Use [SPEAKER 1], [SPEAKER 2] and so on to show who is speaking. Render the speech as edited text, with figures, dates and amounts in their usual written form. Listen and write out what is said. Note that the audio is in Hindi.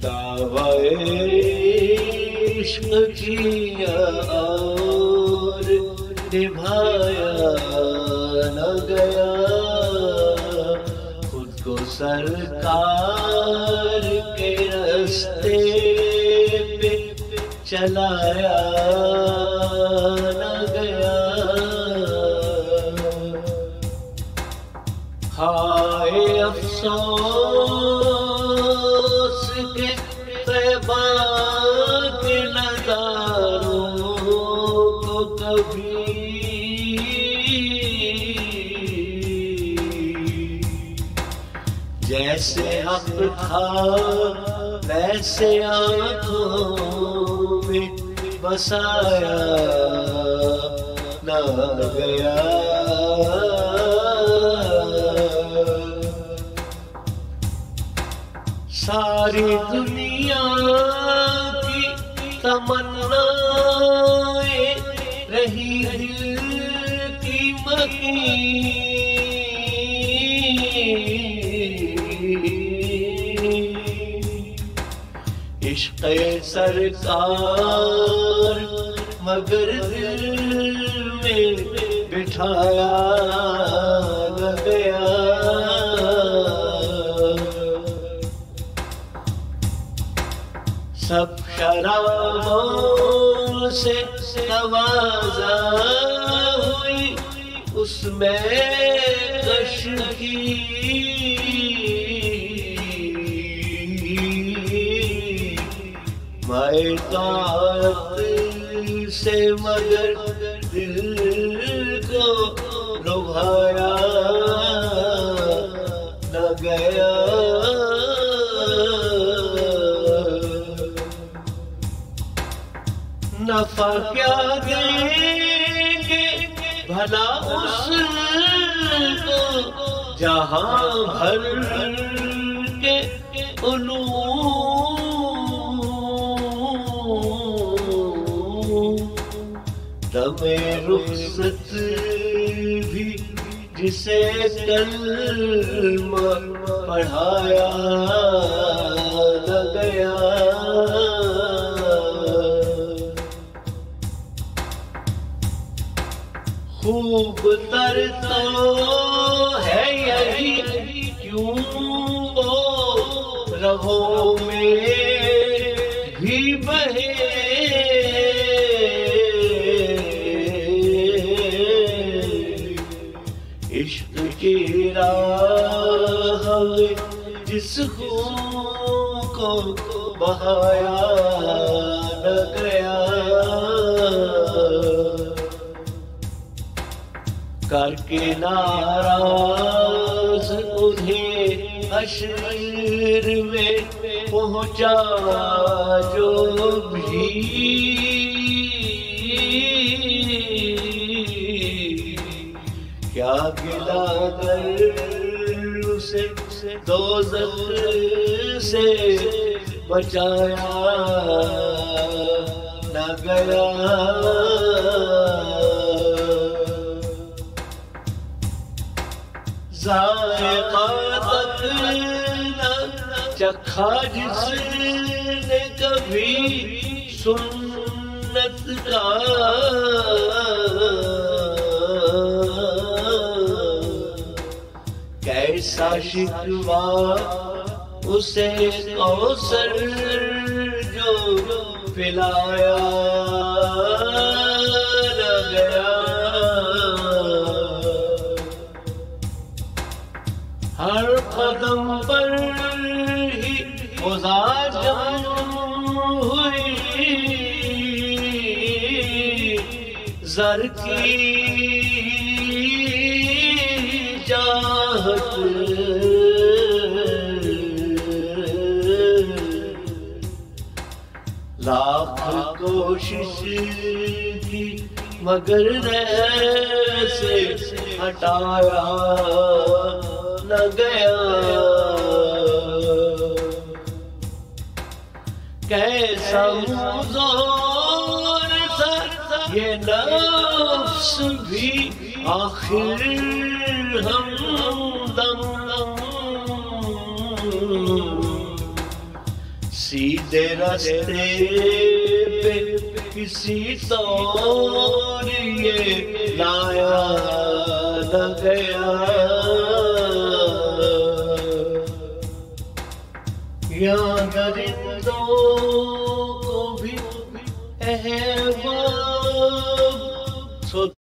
[SPEAKER 1] दावाए इश्क किया और निभाया न गया, खुद को सरकार के रास्ते पे चलाया न गया। हाय अफसोस के तैबा के नज़ारों को कभी जैसे हक था वैसे आँखों में बसाया न गया। सारी दुनिया की तमन्नाएं रही दिल की मकीन, इश्क़े सरकार मगर दिल में बिठाया न गया। सब शराबों से नवाजा हुई उसमें कश की, माए ताक़त से मगर दिल को लुभाया न गया। नफा क्या देंगे भला उसको जहां भर के उलूम, दमे रुखसत भी जिसे कलमा पढ़ाया न गया। खूब तर तो है यही क्यों वो रगों में भी बहे, इश्क की राह जिस खून को बहाया न गया। करके नाराज उन्हें हश्र में पहुंचा जो भी, क्या गिला कर उसे दोज़ख से बचाया न गया। ज़ायक़ा तक न चखा जिसने कभी सुन्नत का, कैसा शिकवा उसे कौसर जो पिलाया न गया। हर कदम पर ही गुज़ार हुई ज़र की चाहत, लाख कोशिश की मगर से हटाया न गया। कैसा मुज़ोर था ये नफ्स भी आखिर हमदम, सीधे रास्ते पे किसी तौर ये लाया न गया। यहाँ दरिंदों को भी अहबाब